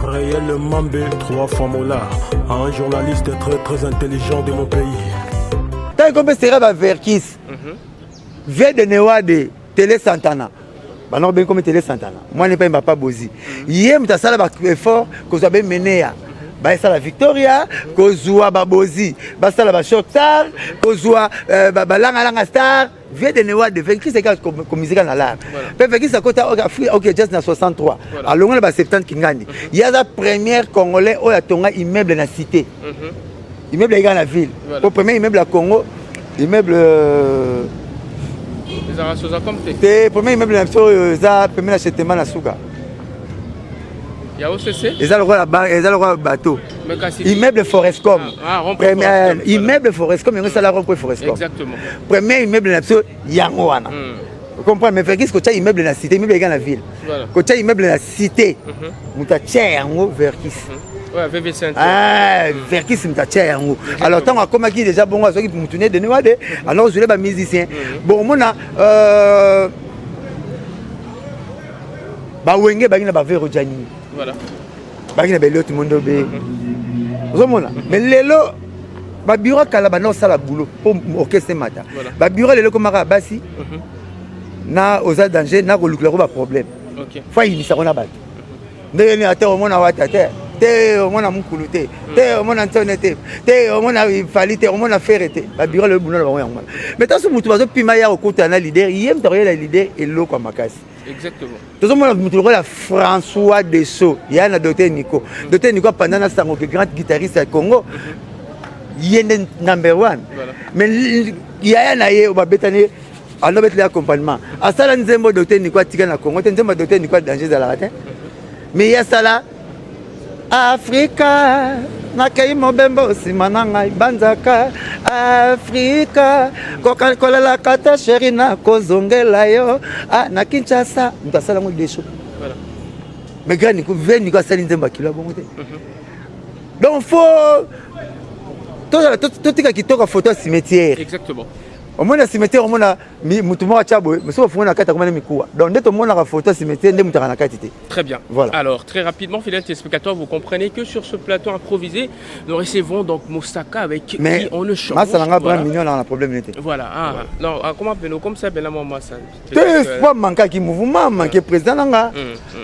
Réel Mambé, 3 fois Mola, un journaliste très intelligent de mon pays. Tant qu'on peut se Verkis, vient de Newa de Télé Santana. Bah non, bien comme Télé Santana. Moi, je n'ai pas Bozi. Hier, je suis allé effort que vous avez mené. Bah, ça la Victoria, que vous avez Bozi. Bah, ça la Shotstar, que vous avez Langa Star. Vient de Newa de Verkis, c'est comme musique en l'art. Verkis, c'est à côté, ok, just dans 63. Alors, on a 70 Kingani. Il y a la première Congolais où il y a un immeuble dans la cité. Immeuble dans la ville. Le premier immeuble à Congo, immeuble. Les Arasosa comme tu le premier immeuble dans le premier achetement à Souga. Il y a OCC. Ils ont le roi bateau. Immeuble Forescom. Immeuble Forescom, il y a un rond-point Forescom. Exactement. Premier immeuble dans la Yangoana. Vous comprenez? Mais Verkis, quand tu as immeuble dans la cité, immeuble dans la ville. Quand tu as immeuble dans la cité, tu as un Verkis. Ouais, VVC. Verkis, tu as un. Alors, tant qu'on a déjà bon, ceux qui me tourner de nous, alors je suis un musicien. Bon, on a. Wenge bagina ba vero jani. Voilà. Bagina belo tout le monde be. Ozomona. Mais lelo ba bureau kala ba no sala boulot pour orchestre mata. Ba bureau lelo komaka basi. Na oza danger na ko lukela ko ba problème. OK. Faut y bisa kona ba. Ndenge ni ate omona wata te. Te omona mukulu te. Te omona ntonete. Te omona falite, omona ferete. Ba bureau le boulot ba yango. Mais tant ce mutu bazo pima ya okota na leader, yem toriel la leader et loko makasi. Exactement. Tout le monde a François Dessau, il y a un docteur Nico. Docteur Nico, pendant un temps, le grand guitariste du Congo, il est number one. Mais il y a un aïe, on va bétaner, on va mettre l'accompagnement. À ça, on a un docteur Nico qui est au Congo, on a un docteur Nico danger dans la ratin. Mais il y a ça là, Africa. Nakai mobembo simananga banzaka Afrika kola kata sherina kozongela yo na Kinshasa ndasala ngo desho. Voilà. Mais gani ko veni ko sali nzemba kilo bongo te. Donc faut tout tika kitoka photo cimetière. Exactement. Au moins la cimetière au moins mutumo achabo mais so fona kata comme mikuwa. Donc ndeto mona la photo cimetière ndé mutaka katité. Très bien. Voilà. Alors très rapidement fidèles téléspectateurs, vous comprenez que sur ce plateau improvisé, nous recevons donc Moussaka avec qui on le chante. Mais ça n'a pas million dans la problème n'était. Voilà. Non, comment Beno comme ça Bena moi ça. Deux fois manqué qui mouvement manqué président nanga.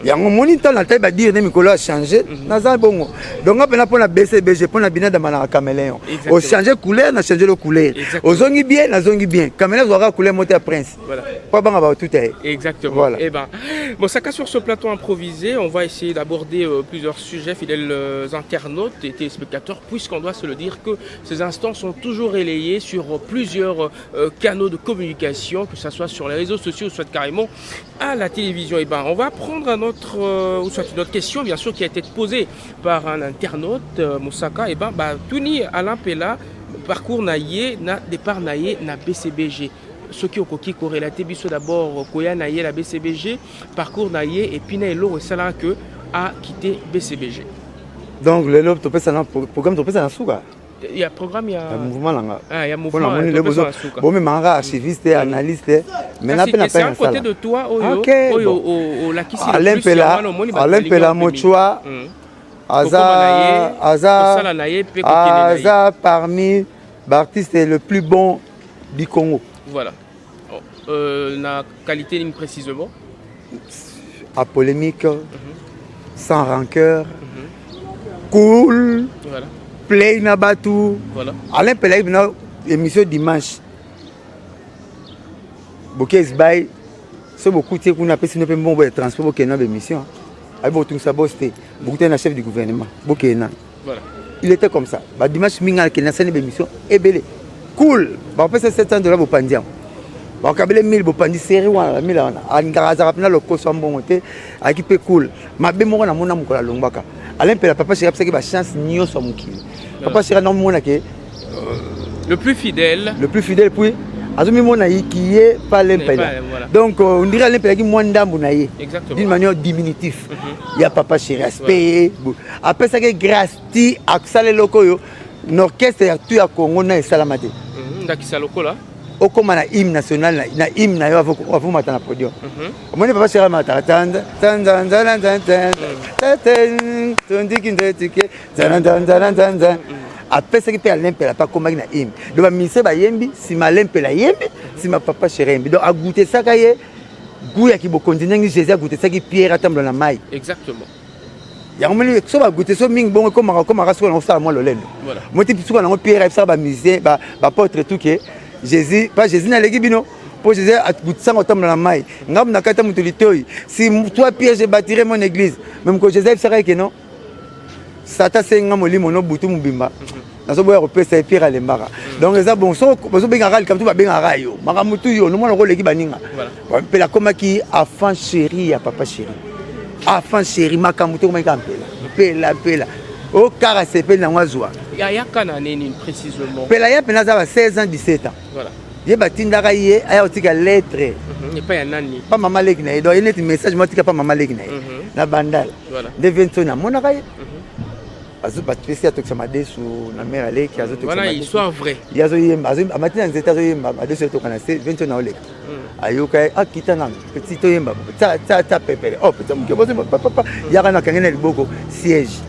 Ya ngomoni tant la taille ba dire ne mikolo a changé naza bongo. Donc on a pour la BCBG pour la bina de mana caméléon. Au changer couleur, na changer le couleur. Au zongi bien, na zongi bien. Caméléon aura couleur moteur prince. Voilà. Pas bon avoir tout est. Exactement. Voilà. Et ben Moussaka sur ce plateau improvisé, on va essayer d'aborder plusieurs sujets fidèles internautes et téléspectateurs puisqu'on doit se le dire que ces instants sont toujours relayés sur plusieurs canaux de communication, que ce soit sur les réseaux sociaux ou soit carrément à la télévision. Et ben on va prendre une autre question bien sûr qui a été posée par un internaute Moussaka. Et ben Tuni Alain Pella parcours naïe na départ naïe na BCBG. Ce qui est corrélaté, d'abord, Koya Naye, la BCBG, parcours Naye, et puis Naïlo et Salah que a quitté BCBG. Donc, le programme de Topé, Souga. Il y a un programme, il y a un mouvement là. Ah, il y a un mouvement. Bon, mais manga, archiviste, analyste. Mais c'est à côté de toi, Alain Pella, Mochoa, Aza parmi les artistes le plus bon du Congo. Voilà. La qualité précisément à polémique, sans rancœur, cool, voilà. Play Nabatu. Voilà. Alain Pella, une émission dimanche. Bokeh Bay, c'est beaucoup de qu'on appelle sinon bon transport qui est dans l'émission. Avec beaucoup de ça bossé, beaucoup de chef du gouvernement, Bokeh na. Voilà. Il était comme ça. Bah dimanche minga qui n'a pas d'émission et belé. Cool. Bah après c'est 7 ans de là au Pandian. Bah kabele 1000 au Pandi série wana 1000 wana. Angaraza rapina le koso mbongote akipe cool. Mabe moko na mona mukola lombaka. Alain Pella papa chéri parce que ba chance nyo so mukili. Papa chéri na mona ke le plus fidèle puis azumi mona qui est pas Alain Pella. Donc on dirait Alain Pella qui moins ndambu na ye. D'une manière diminutive. Il y a papa chéri aspect. Après ça que grâce ti aksale lokoyo. L'orchestre est à Congo na salamate. Ndakisa lokola. Okoma na hymne national na hymne na yo avant matana podium. Moi ne pas chéri matata tanda tanda tanda tanda tondiki ndetike zananzanzanzanza apesaki mpe alempela mpe akomaki na hymne donc baministre bayembi nsima alempela yembi nsima papa chéri yembi donc agutesaka ye gu ya kibokonzi ndenge jésus agutesaki pierre atambola na mai Exactement. yango moni so bagute so mingi bongo ekomaka soki nango sala mwa lolendo moti suka nango pierre ayebisaka bamusicien bapotre tuke jésus pa jésus naleki bino mpo jésus agutisanga otambola na mai ngambu na kati ya moto litoi si toi pierre je bâtirai mon église même ko jésus ayebisaka eke non sata senga molimo no butu mobimba nazoboya kopesa ye pierre alembaka donc eza bon so bazobengaka likambo to babengaka yo makambo tu yo nomona koleki baninga mpela akomaki enfant chéri ya papa chéri enfant chéri makambo to komaki mpela okara sepeli nango azwa yaka na nini précisément mpela ye mpena aza ba 16 ans 17 ans ye batindaka ye aya kotika lettre epai ya nani pa mama leki na ye donc ye neti message motika pa mama leki na ye na bandala nde vento namonaka ye azopesi atokisa madesu na mare aleki histoire vrai ye azoyemba amati na nzete azoyemba madesu etoka na se vento na oleka ayoka ye akita nano peti toyemba ta pepele peta moke bozemba papa yaka na kange na liboko siège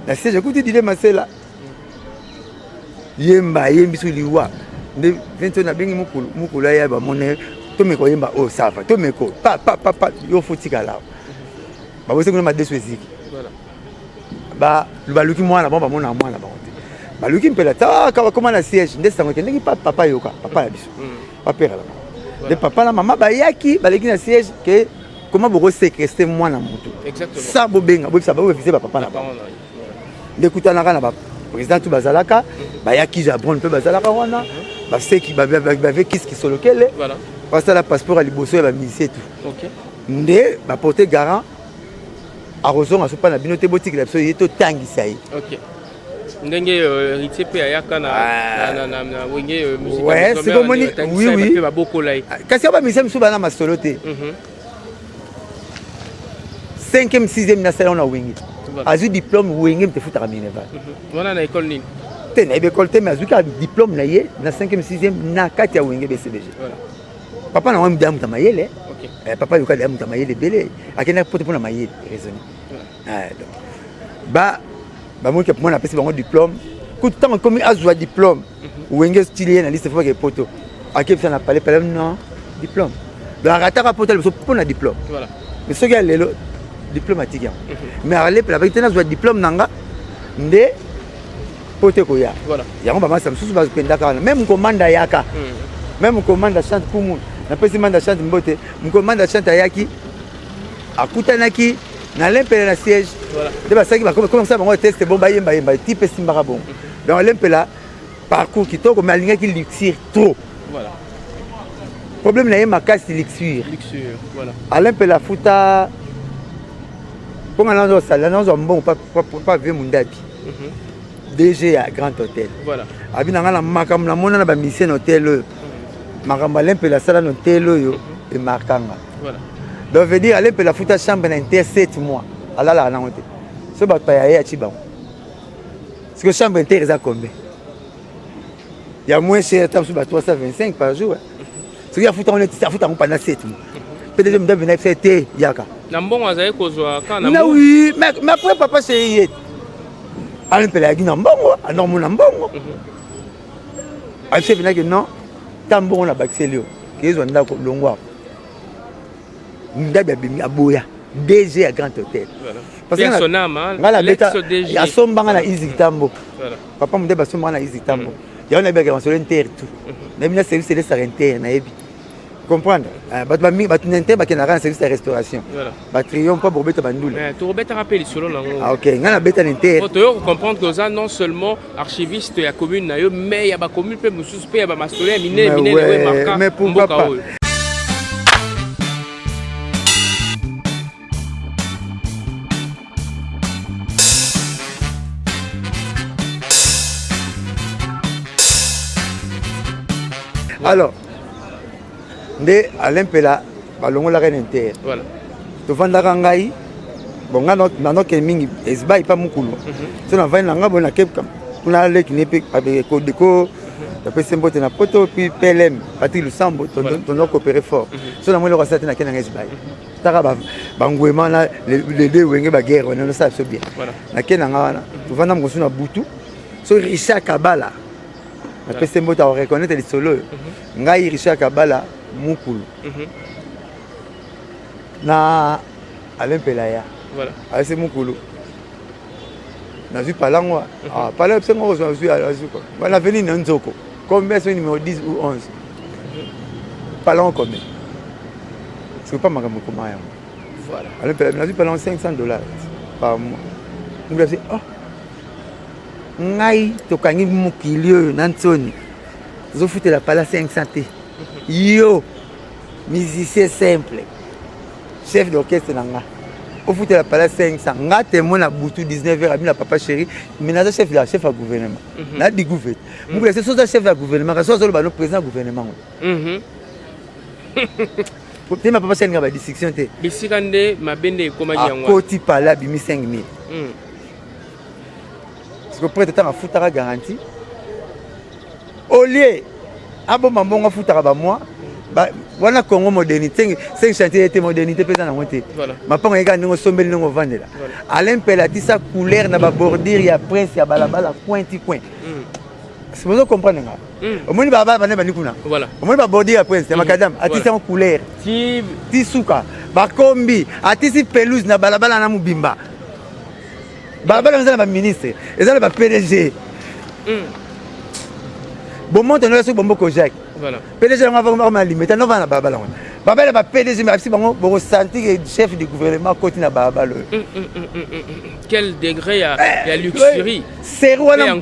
na siège ekuti dile masela yemba ayembi so liwa nde vento nabengi mokulu aya bamone tomeka oyemba oyo sava tomeko papa yo fotikala babosi kuna madesu eziki baluki mwana bon bamona mwana bango te baluki mpela taka bakoma na siège nde sango ke ndenge papa yoka papa na biso papera la nde papa na mama bayaki baleki na siège ke koma bokosekreste mwana motu sa bobenga boyebisa babofise bapapa na bango nde kutanaka na baprésident tu bazalaka bayaki jabron mpe bazalaka wana baseki bave kiski solokele basala passeport ya liboso ya bamisie tu nde baporte garant arozonga so mpa na bino te botikela biso ye totangisa ye ndenge héritier mpe ayaka na wenge musique babokola ye kasi yo bamisie misu bana masolo te 5e 6e nasala na wenge azwi diplôme wenge mte futaka minerval wana na école nini te na yeba école te mais azwi kaka diplôme na ye na 5e 6e na kati ya wenge bcbg papa na wangu mde amuta mayele papa yoka de amuta mayele ebele akendaki poto mpona mayele raisonné bamoki mona apesi bango diplôme kutu ntango ekomi azwa diplôme wenge stili ye na liste fobake poto akebisa na palepale non diplôme donc akataka poto liboso mpona diplôme mais soki ya lelo diplôme atiki yango mais alepela baki te nazwa diplôme na nga nde poto ekoya yango bamasa mosusu bazopendaka wana même komanda yaka même komanda chante kumu napesi manda chante mbote mkomanda chante ayaki akutanaki na lempela na siège nde basaki bakomisa bango teste bon bayembayemba tipe esimbaka bongo donc lempela parcours kitoko mais alingaki luxure trop problème na ye makasi luxure alempela afuta mponga nazosala nazwa mbongo pa vie mundabi DG ya Grand Hôtel abi na nga na makambo namona na bamisie na hôtel oyo makambo alempela asala na hôtel oyo emarkanga donc veut dire alempela afuta chambre na inter 7 mois alalaka nango te so bato bayaye aci bango siko chambre inter eza combien ya moins cher ata mosu ba 325 par jour soki afuta ngo neti afuta ngo pendant 7 mois peut être mda vena ebisa te yaka na mbongo azali kozwa kana na oui mais après papa c'est yet alempela yaki na mbongo anormo na mbongo alise venaki non ta mbongo na bakiseli yo kezwa ndako longwa ndabi abimi aboya DG ya Grand Hôtel parce que ngala beta asombanga na Izik Tambo papa mde basombanga na Izik Tambo ya na bega masolo inter tout na mina service de inter na yebi comprendre bato nente bakendaka na service de restauration batrion mpo bobeta bandula tobeta rappeli solo nango ok nga na beta nente toyo comprendre que oza non seulement archiviste ya commune na yo mais ya bacommune mpe mosusu mpe ya bamasolo ya minene oyo emarka mboka oyo alors nde alempela balongolaka na inter tovandaka ngai bon nga nanoke mingi ezibai pa mokulu so navandi na ngai boye nakepka kuna aleki ne mpe kodeko Après c'est mbote na poto puis PLM Patrick Lusambo ton coopérer fort so na moi le rasta na kena ngezi baye taka ba ngwema na les deux wenge ba guerre on ça so bien na kena ngana tu vanda ngosu na butu so Richard Kabala après c'est mbote à reconnaître les solo ngai Richard Kabala mukulu na Alain Pelaya voilà c'est mukulu na vu palangwa pas là c'est moi je suis à quoi on a venu Nzoko combien c'est numéro 10 ou 11 palang combien c'est pas ma gamme comment voilà Alain Pelaya na vu palang $500 par mois on lui a dit oh ngai to kangi mukilio nansoni zo foutre la pala 500 yo musicien simple chef d'orchestre nanga au foot la pala 500 nga témoin na butu 19h ami na papa chéri mais na chef à gouvernement na di gouvernement mon c'est ça chef à gouvernement ka so le bano président gouvernement pour te ma papa chéri nga ba discussion te bisikande mabende koma nyangwa koti pala bimi 5000 parce que prêtre tant à foutara garantie au lieu abo mambonga foutara ba moi wana Congo modernité 5 chantiers était modernité pesa na monter ma pa ngeka ndingo sombeli ndingo vandela Alain Pelati sa couleur na ba bordure ya prince ya balabala pointi point c'est vous comprendre nga omoni baba bana banikuna voilà omoni ba bordure ya prince ya makadam atisa en couleur ti suka ba kombi atisi pelouse na balabala na mubimba balabala na ba ministre ezala ba PDG bon monte no so bombo ko Jacques voilà PDG on va vraiment limiter non va na baba là baba le PDG mais si bon ressentir que chef du gouvernement côté na baba le quel degré ya luxury c'est Rwanda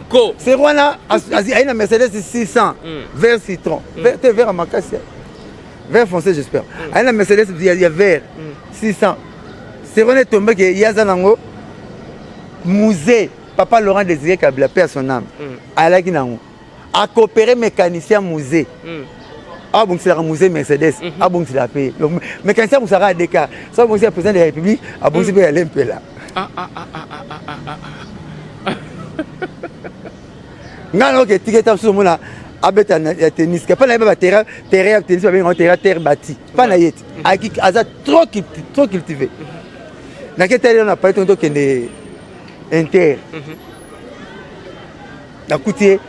a une Mercedes 600 vert citron vert à Makassia vert foncé j'espère a une Mercedes il y a vert 600 c'est Rwanda tombé que il y a zanango musée papa Laurent Désiré Kabila paix à son âme ala kinango à coopérer mécanicien musée. Ah bon c'est un musée Mercedes. Ah bon c'est la paix. Donc mécanicien vous sera ADK. Ça bon c'est le président de la République. Ah bon c'est bien l'MP là. Ngalo que ticket sur mon là abeta na tennis. Que pas na ba terrain tennis ba bien terre bâti. Pas na yet. Aki aza trop cultivé. Na que telle on a pas tonto que des inter. Na coûté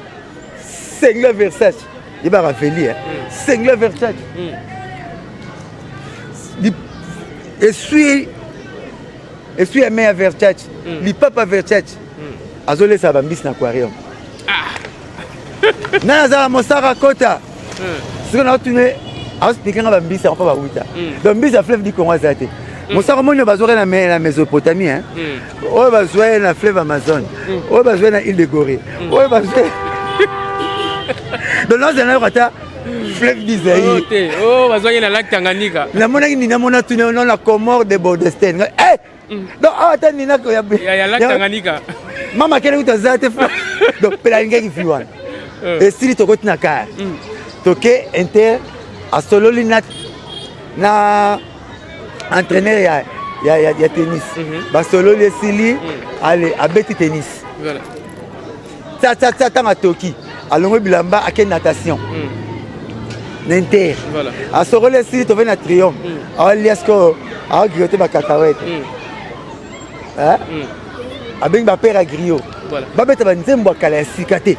Sengler Versace, il va raffaire. Sengler Versace. Et suis un meilleur Versace. Le papa Versace. Azolé ça va mis dans l'aquarium. Naza Mosara Kota. Ce qu'on a tourné, à expliquer on va mis ça pas ouita. Donc mis à fleuve du Congo zaté. Mosara monyo bazore na Mésopotamie hein. O bazoué na fleuve Amazon. O bazoué na île de Gorée. O bazoué donc là, c'est un fleuve d'Isaïe. Oh, vas-y, il y a lac Tanganyika. La monnaie qui n'a pas tenu la Comore de Baudestin. Eh! Donc, attends, il y a lac Tanganyika. Maman, quelle est ta zate? Donc, Pélalinga qui fuit. Et si tu as un car, tu as inter à solo na entraîneur, il y a tennis. Bah, solo les Sili, allez, à Betty tennis. Voilà. Ça, à Toki. Allons bilamba à quelle natation n'inter voilà à ce relais si tu viens à triomphe à l'Iasco à grioter ma cacahuète hein à ben ma père à griot voilà babeta banzembo kala sikate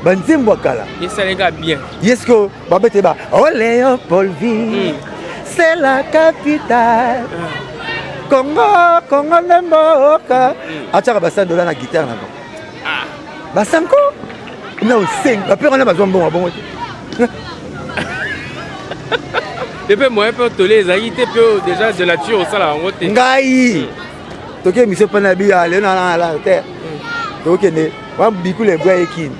banzembo kala et ça les gars bien yesko babeta ba oh Léopoldville c'est la capitale Congo nemboka acha ba $100 na guitare na ba sanko non, 5. Après, on a besoin de bon. Et puis, moi, je peux les aïter déjà de nature au salaire. Ngaï! Donc, monsieur Panabi, allez, non, la terre. Donc, on a beaucoup de bois et qui.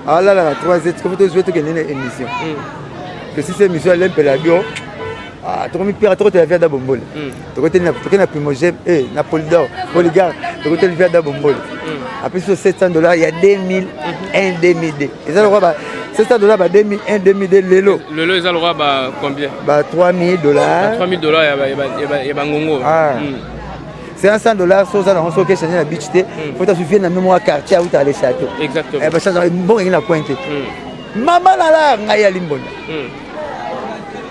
Ah là, la 3Z, comme tu souhaites qu'il y ait une émission. Que si c'est monsieur Alain Pelabio, tu as mis pire à toi, tu as fait d'abomboul. Tu as mis primogène, Napoléon, Polygar, tu as fait d'abomboul. Après sur $700, il y a 2001, 2002. Et ça, le roi, $700, $2001, 2002, Lelo. Lelo, ils ont le roi, combien? $3000. $3000, il y a Ngongo. C'est $100, ça, on s'est échangé la biche. Il faut suffire dans le mémoire quartier où tu as les châteaux. Exactement. Et bien, ça, bon, il y a une pointe. Maman là, ngai ya limbonda.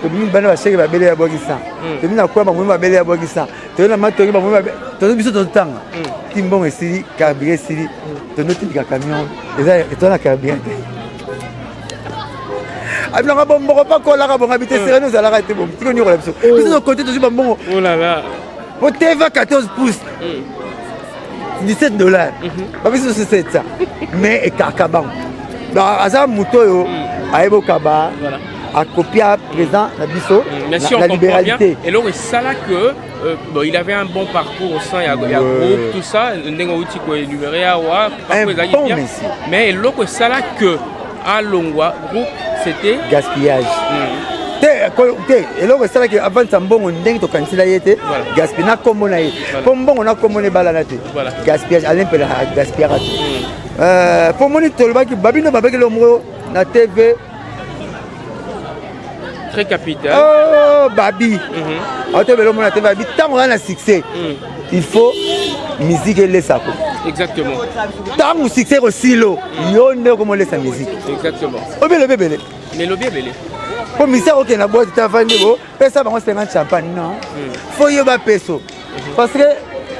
Tobimi bana ba cheke ba bele ya bwakisa. Tobimi na kwa ba mwe ba bele ya bwakisa. Tobimi na matori ba mwe ba tozo biso totanga. Timbongo esili, carburant esili. Tono tika camion. Eza etona carburant. Abinanga bomboko pa kola ka bonga bité sereno za la ka te bom. Tiko nyoko la biso. Biso no côté tozi bombongo. Oh là là. Pour TV 14 pouces. $17. Pas besoin de 700. Mais et kakaban. Donc azam mutoyo aebo kaba. Voilà. A copié présent la biso. Mais si la on comprend libéralité. bien. Et là c'est ça là que bon, il avait un bon parcours au sein, il y a groupe, tout ça, ndengo uti ko énuméré awa, bon bien. Mais là c'est ça là que à Longwa groupe c'était gaspillage. Et là c'est ça que avant tambongo ndenge to kansila yete gaspillage na kombo na ye. Pombongo na kombo ne balana te. Gaspillage alain pe la gaspillage. Pour moni tolba ki babino babeke lo mo na TV très capital. Oh, Babi. Tant qu'on a un succès, il faut musique et les sacs. Exactement. Tant qu'on succès aussi l'eau, il y a comment laisser la musique. Exactement. Oh, belle, belle. Mais le bien, belle. Pour musique, ok, na boîte de tafani, pesa bango 50 champagne, non. Faut y avoir peso. Parce que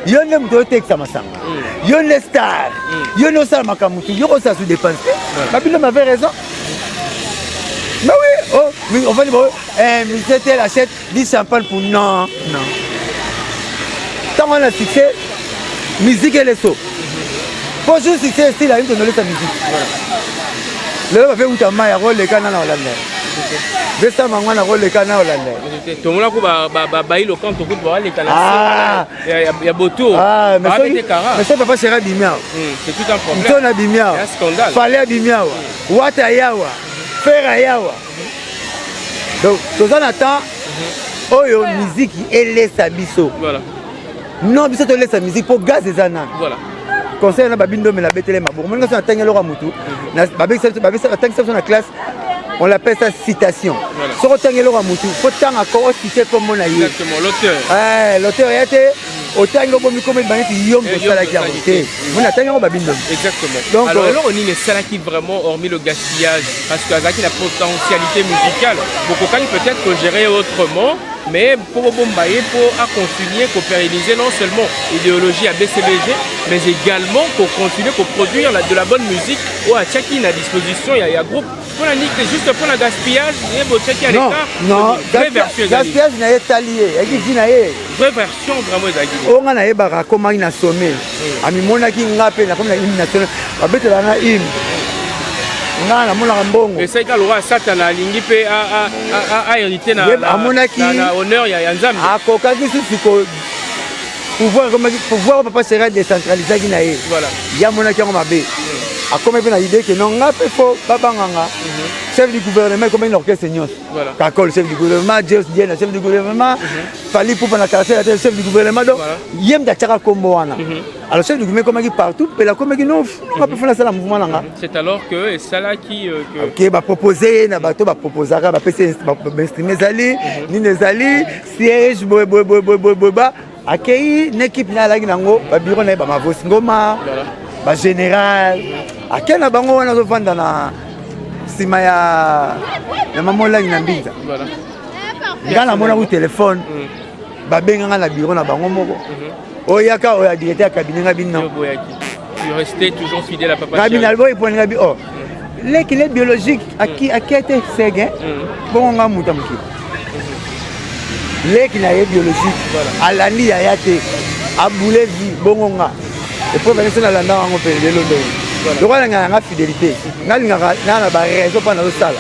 il y a un peu de texte à ma sang. Il y a une star. Il y a une salle makamutu. Il y a une salle sous dépense. Babi m'avait raison. Mais oui, oh, on va dire, elle achète 10 champagne pour non. Tant qu'on a succès, musique et les sauts. Pour jouer succès, c'est la une de sa musique. Le va faire un tamas à rôle les canaux hollandais. Je sais pas moi rôle les canaux hollandais. Tout le monde a baillé le camp, tout le monde les canaux. Ah, il y a beau tour. Ah, mais ça papa sera bimiao. C'est tout un problème. Tout un bimiao. C'est un scandale. Fallait bimiao. Watayawa. Faire ayawa. Donc, tout ça attend. Oh, musique et laisse sa biso. Voilà. Non, biso te laisse sa musique pour gaz des années. Voilà. Conseil na babindo mais la betele mabour. Moi, quand on attend le mutu, na babé ça attend la classe. On l'appelle ça citation. Si on attend le mutu, faut tant encore citer comme on a eu. Exactement, l'auteur. L'auteur a été autant que bon comme il banit yom de ça la clarté. On attend le babindo. Exactement. Donc alors on est ça là qui vraiment hormis le gaspillage parce que Azaki la potentialité musicale. Beaucoup quand peut-être que gérer autrement. Mais pour Bombaye, pour continuer, pour pérenniser non seulement l'idéologie à BCBG, mais également pour continuer, pour produire de la bonne musique. Ou à Tchaki à disposition, il y a un groupe. Pour la nique, juste pour le gaspillage, il y a Tchaki à l'écart. Non, gaspillage n'est pas lié. Vraie version vraiment d'Agui. On a eu comment il a sommé. Ami Monaki n'a pas comme la hymne nationale. Avec la hymne. Et c'est quand l'aura Satan a l'ingipé a hérité na honneur il y a Nzambe. Ah kokaki siko pouvoir papa sera décentralisé qui naé. Voilà. Il y a monaki en mabé. A comme bien l'idée que non ngapé fo babanganga. Chef du gouvernement comme l'orchestre seigneur. Voilà. Kakol chef du gouvernement, Dieu Dieu chef du gouvernement. Fali pour na caractère chef du gouvernement donc yem da tchaka kombo wana. Alors chef du gouvernement comme qui partout mais la comme qui non on peut faire ça la mouvement là. C'est alors que et ça là qui va proposer na bateau va proposer va PC va streamer zali ni les ali siège boba accueilli une équipe na la ngango ba bureau na ba mavosi ngoma ba général akena bango wana zo vanda na sima ya maman la na mbinza voilà ngana mona ku téléphone ba benga na bureau na bango moko oyaka oya directeur cabinet ngabino tu restais toujours fidèle à papa ngabino boy pour ngabi oh l'équilibre biologique à qui était séguin bon nga mutamki l'équilibre biologique à la ni ya yate aboulé vie bon nga et pour venir na landa ngo pe lelo ndo donc on a une fidélité na ba raison pas dans ça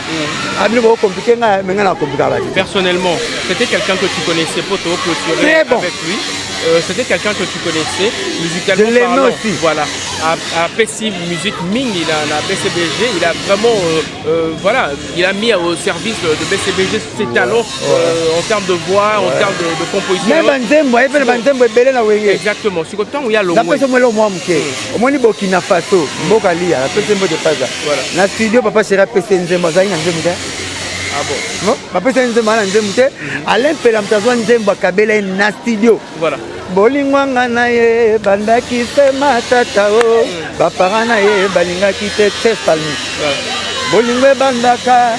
abli bo compliqué nga mais nga compliqué. Personnellement c'était quelqu'un que tu connaissais poto clôturer avec lui. C'était quelqu'un que tu connaissais musicalement parlant. Aussi. Voilà, à PC Musique Ming, il a BCBG, il a vraiment, voilà, il a mis au service de BCBG ses talents en termes de voix, en termes de composition. Exactement. Sur le temps où il y a le moins. Burkina Faso, Bokalia, la PC de Paza. Voilà. La studio, papa sera PC Nzembo, ah bon? Non, papa c'est Nzembo, Nzembo. Alain Pelamtazouan Nzembo Kabela na studio. Voilà. Bolingwanga na ye bandaki se matata o baparana ye balingaki te Palmi. Bolingwe Bandaka,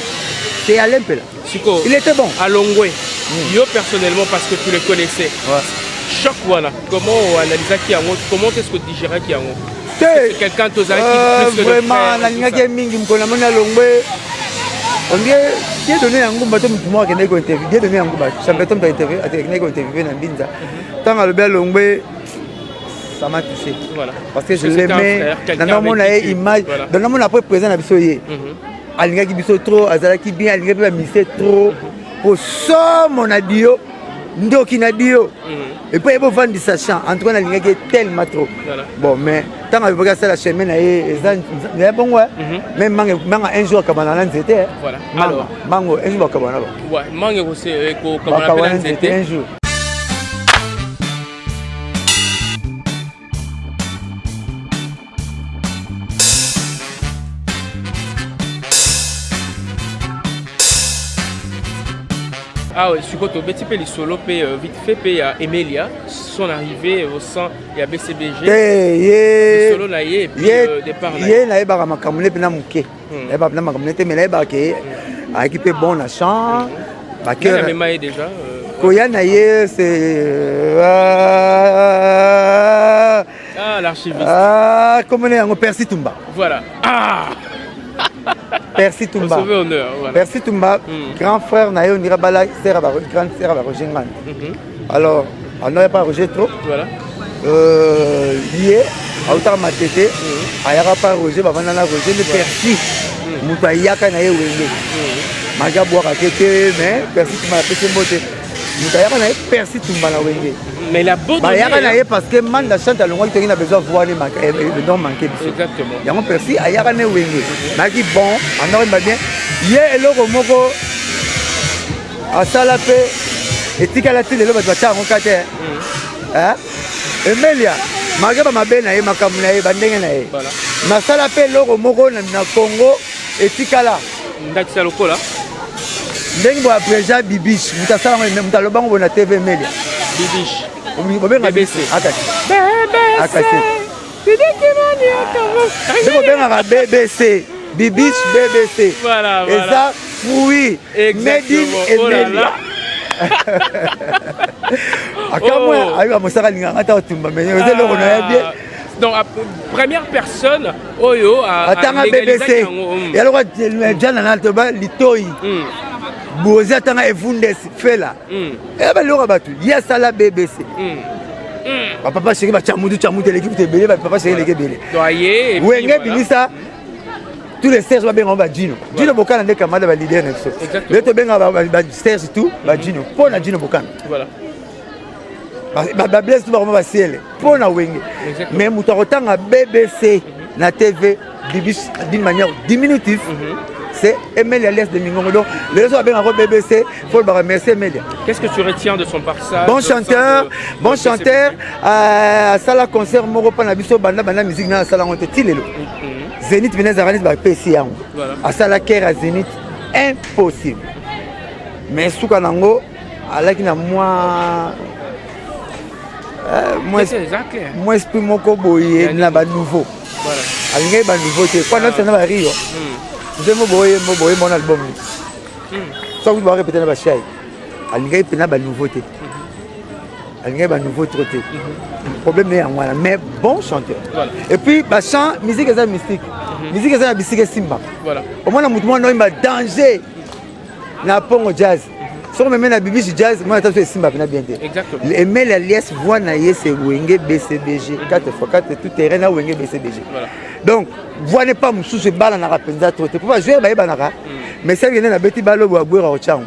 c'est Alain Pela. Siko, Il était bon. À Longwe, yo personnellement, parce que tu le connaissais, choc voilà, comment analyser qui a comment est-ce que tu digérais qui a c'est quelqu'un qui plus vraiment, Nalingaki Mingi Mkonamona Longwe. On dit, Dieu donné un groupe de moi qui n'est pas interviewé. Dieu donné un groupe de champion qui n'est pas interviewé dans Binza. Tant à le bel Longwe, ça m'a touché. Voilà. Parce que je l'aimais. Dans mon image, dans mon après présent à Bissoye. Alingaki Bisso trop, Azalaki bien, Alingaki Missé trop. Pour ça, mon adio, Ndoki Nadio. Et puis, il faut vendre du sachant. En tout cas, Alingaki tellement trop. Bon, mais tant que vous ça la chemin, il y a bon, ouais. Même un jour, Kabanalan, c'était. Voilà. Mango, un jour, Kabanalan. Ouais, Mango, c'est Kabanalan, c'était un jour. Ah oui, je suis petit peu les solo, vite fait, puis Emilia, son arrivée au sein, il y a BCBG. Les solo là, et puis départ là. Il y a un makamune pena muke. Il y a un makamune mais il y a un équipé bon la chant. Il y a même déjà. Koya naye c'est l'archiviste. Ah, comment est-ce Percy Tumba. Voilà. Ah. Percy Tumba. Sauvé honneur, voilà. Percy Tumba, grand frère Naye, on dirait Bala, grande sœur à Roger Ngan. Alors, on n'aurait pas Roger trop. Voilà. Lié, à Outar Matete, à Yara pas Roger, Bavanana Roger, le Percy. Mouta Yaka Naye Wenge. Maga boire à Kété, mais Percy Tumba a fait ses mots. Mouta Yaka Naye, Percy Tumba na Wenge. Mais la bonne Yaka Naye, parce que Manda chante à l'ongwa, il a besoin de voir le nom manqué. Exactement. Il y a un Percy, à Yaka Naye Wenge. Naki bon, on aurait bien. Yé, et l'autre moko, à Salapé, et Tikalati, le bateau à Ronkate. Emilia, Magaba Mabena et Makamuna, Bandenga. Voilà. Na Salapé, l'autre moko, na Congo, et Tikala. Ndakisa Lokola. Ndenge après ja Bibiche, mutasala même talobango na TV Emilia. Bibiche. BBC. BBC. BBC. Bibiche BBC. Voilà, voilà. Et ça, oui. Made in Emilia. Akamwa, ayo mosaka linga ata otumba mais vous êtes le bien. Donc première personne oyo a BBC. Et alors Jana Naltoba litoi. Bozi atanga evundes fela. Et ba lora batu. Yasala BBC. Papa chéri ba chamudu l'équipe de belé, papa chéri l'équipe belé. Doyer. Wenge bilisa. Tous les Serge bien on va Gino. Gino Bokana ndeka kamada ba leader neso. Le to benga ba Serge tout, ba Gino. Pour na Gino Bokana. Voilà. Ba blesse tout ba ciel. Pour na Wenge. Mais muto rotanga BBC na TV d'une manière diminutive. C'est Emilia Lies de Mingongo. Donc, les autres bien BBC, il faut le remercier Emilia. Qu'est-ce que tu retiens de son passage? Bon chanteur, à Sala concert, Moro Panabiso, Banda musique, dans la salle, on te tilelo. Zénith venait d'arranger par PC. À Sala Kera Zénith, impossible. Mais Soukanango, à la qui n'a moi esprit mon coboye, n'a pas nouveau. Voilà. Il y a un nouveauté. Quand on s'en va à Rio, je vais mon album. Ça, vous allez répéter dans la chaîne. Il y a une nouveauté. Il y a une nouveauté. Le problème est en moi, mais bon chanteur. Voilà. Et puis, chant, musique est mystique. Musique est mystique et simba. Voilà. Au moins, il y a un danger. Il y a un jazz. Si on me met la Bibi jazz, moi, je suis simba. Exactement. Mais la liesse voit c'est Wenge BCBG. 4x4, tout terrain à Wenge BCBG. Voilà. Donc, voix n'est pas sous ce bal en arabe. Pour pas jouer, mais ça vient de Betty Balo ou à Bouira au Tchang.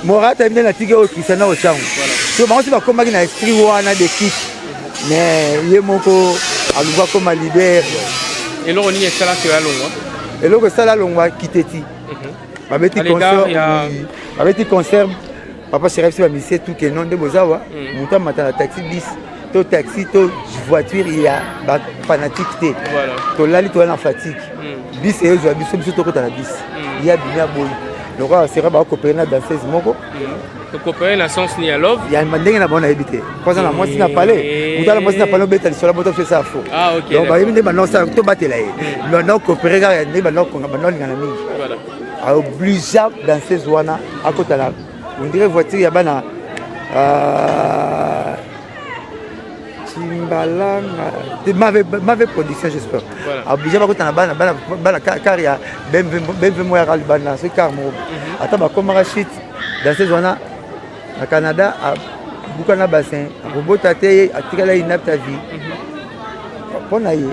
Morat a bien la tigre au Kisana au Tchang. Donc, moi, je vais combattre dans l'esprit où on a des kits. Mais il y a mon co, à l'ouvrage comme un leader. Et là, on y est ça là, c'est à Longwa. Et là, ça là, on va quitter. Ma Betty concert, papa chéri, c'est monsieur tout qui est non de Bozawa. Mouta matin taxi bis. To taxi, to voiture, il y a fanatique. Voilà. To lali, to en fatigue. Bis et eux, bis, to la bis. Il y a bien beau. Le roi sera coopéré dans 16 mois. coopérer dans le sens ni à love. Il y a une mandingue na bonne habité. Quand on a moi si n'a parlé, ou dans la moi si n'a parlé bête sur la moto fait ça faux. Ah OK. Donc bah il me dit maintenant ça to battre là. Maintenant coopérer gars ni maintenant qu'on a maintenant ngana mingi. Voilà. Obligeable dans ces zones à côté là. On dirait voiture ya bana Timbalanga m'avait production j'espère. Obligé à côté na bana car ya ben moi ya bana ce car mo. Attends ba comme Rachid dans ces zones au Canada à Bukana bassin robot até atikala inapte ta vie. Pour naïe.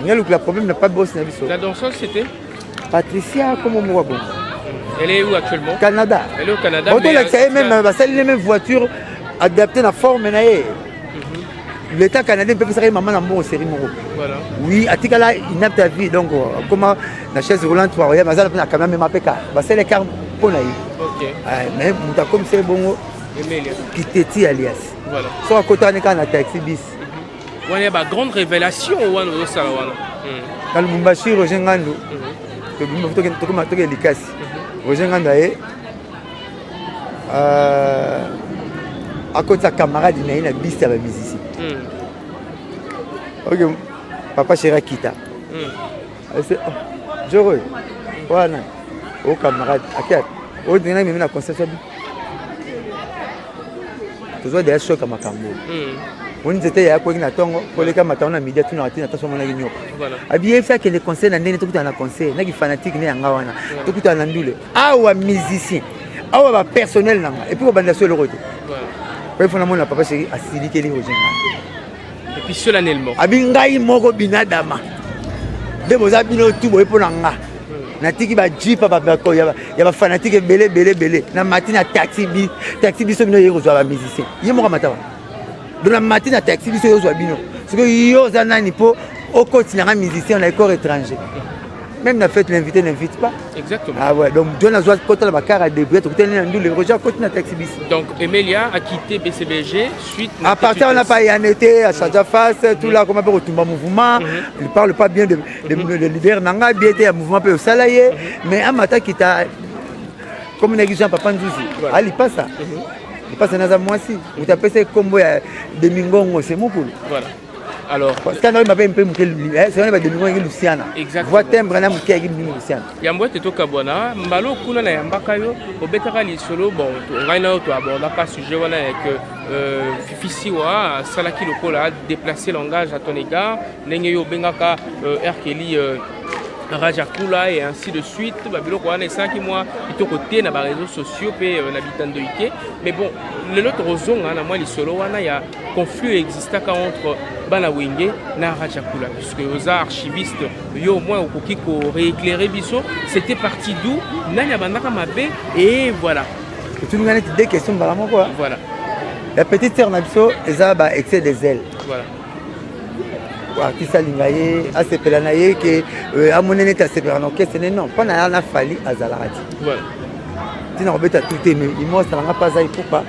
Voilà. Le problème n'a pas bossé na biso. La danseuse c'était Patricia comme moi bon. Elle est où actuellement? Canada. Elle est au Canada. On a même les mêmes voitures adaptées à la forme. L'État canadien peut faire maman en série. Voilà. Oui, à Tikala, il n'a pas de vie. Donc, comment la chaise roulante, tu vois, il y a quand même un PK. C'est les cartes pour naïf. Ok. Mais comme c'est bon, qui t'étit alias. Voilà. Soit à côté, on est en taxi bis. Il y a une grande révélation au Salawana. Dans le Mumbashi, Roger Ngandou. Tu es Likasi. Roger Ngandaye, à côté de sa camarade, il y a une bise à la musicien. Ok, papa chéri Kita. Je vois, voilà, au camarade, à qui au dernier moment, la concession. Tu dois déjà choquer à ma cambo. On était à quoi il attend pour les camarades, on a mis des tours à la attention à la réunion. Habillé ça que les conseils n'ont tout dans la conseil, n'a qui fanatique n'est en gawana, tout dans l'andoule. Ah ouais musicien, ah ouais personnel là, et puis on va sur le route. Voilà. Puis finalement la papa chéri a silité les rojens. Et puis solennellement. Abingai moko binadama. De vos abino tout boy pour nanga. Natiki ba jeep ba ko ya ba fanatique belé. Na matina taxi biso bino yero zo ba musicien. Yemo ka matawa. Dans la matinée, taxi, il y a des parce que il y a des au musicien, on a corps étranger. Même la fête, l'invité n'invite pas. Exactement. Ah ouais, donc John a joué côté la car à débrouiller, tout le rejoint côté la taxi. Donc Emilia a quitté BCBG suite. À partir on n'a pas y en été à Chadjafas, tout là comme un peu retombé mouvement. Il parle pas bien de leader Nanga, bien été un mouvement peu au salarié, mais un matin qui t'a comme une exigence papa Nzouzi. Ah, il passe ça. Il passe dans un mois ci. Vous tapez ces combos de Mingongo, c'est mon cool. Voilà. Alors. Parce qu'on a un peu c'est un peu de Mingongo et Luciana. Exactement. Voix timbre, on a un peu de Luciana. Yambo te toka bona, mbalo kuna na yambaka yo, obetaka li solo bon, ngaina to aborda pas sujet wana avec Fifi wa salaki lokola déplacer langage à ton égard, ndenge yo bengaka Erkeli Rajakula et ainsi de suite. Babiloko wana esaki moi plutôt côté na ba réseaux sociaux pe l'habitant de Ike. Mais bon, le autre raison na moi li solo wana ya conflit existaka entre bana wenge na Rajakula puisque aux archivistes yo au moins okoki ko rééclairer biso, c'était parti d'où nanya bandaka mabe et voilà. Et tu nous as des questions vraiment quoi. Voilà. La petite sœur Nabso eza ba excès des ailes. Voilà. Artiste alingaye asepela na ye ke amonene ta sepela no ke sene non pas na fali azalati. Voilà. Tina obeta tout mais il moi ça n'a pas ça pourquoi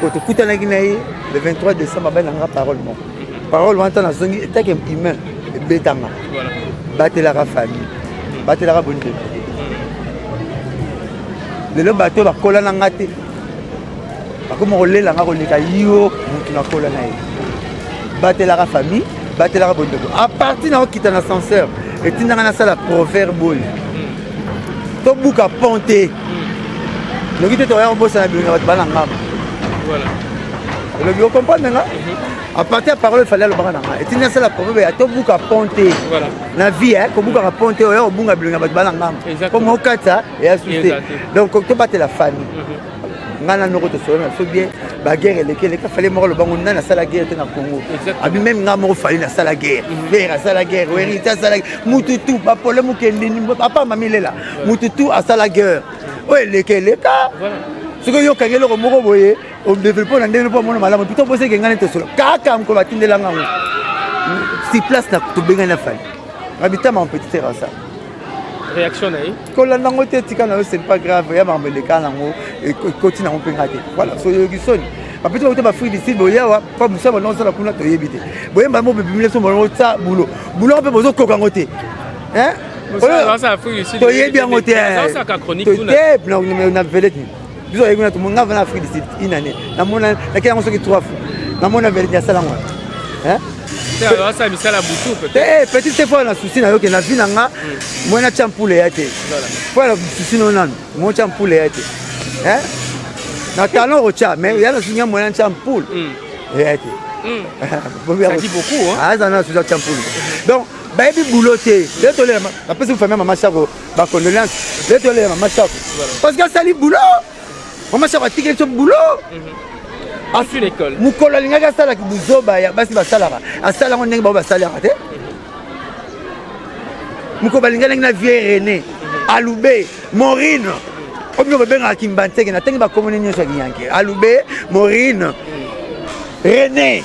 donc tu kuta na ginaye le 23 décembre ba na parole mon parole wanta na zongi etake humain betanga. Voilà. Batela ra famille batela ra bonne le bateau ba kola na ngate akoma rolela nga roleka yo mutu na kola na ye batela ra famille batela bonne à partir de quitter l'ascenseur et tu n'as pas la proverbe to buka ponte le qui te doit en bosse na bino balanga voilà le bio comprendre là à partir de parole il fallait le balanga et tu n'as pas la proverbe à to buka ponte voilà la vie hein comme buka ponte au bunga bino balanga comme au kata et assisté donc to battre la famille ngana noko to solo so bien ba guerre lesquelles il fallait mort le bango na sala guerre na Congo abi même ngamo fallait na sala guerre vers sala guerre hérita sala mututu ba problème kendi papa mamile là mututu à sala guerre ouais lesquelles ka voilà ce que yo kangelo ko moko boye on développer na ndenge po mona malamu plutôt bosé ke ngana to solo kaka ko batindela ngango si place na to benga na fallait habitama en petit terrain ça réaction naïe quand la langue était tika na c'est pas grave ya ba meleka nango et continue on peut rater voilà so yo gisoni ba petit ba fruit d'ici boya wa pas musa ba non ça la kuna to yebite boya ba mo be bimile so mo ta boulot pe bozo koka ngote hein ça fruit d'ici to yebi ngote ça ka chronique kuna on a vedette biso ayekuna tout monde ngava na Afrique du Sud une année namona nakela ngoso ki 3 fois namona verdi asala ngwa hein alors ça mi sala butu peut-être petit c'est fois na souci na yo ke na vie nanga moi na champule ya te voilà souci no nan moi champule ya te hein na talon rocha mais ya na souci moi na champule ya te ça dit beaucoup hein ah ça na souci champule donc baby boulot te le tolé la personne famille maman chako ba condoléance le tolé maman chako parce que ça li boulot maman chako ticket son boulot en une école mukolo lingaka sala ki buzoba ya basi basalaka asala ngo ndenge ba basalaka te mukolo balingaka na vie René Aloubé Maureen obyo bebenga kimbanteke na tenge ba komone nyosha kinyanke Aloubé Maureen René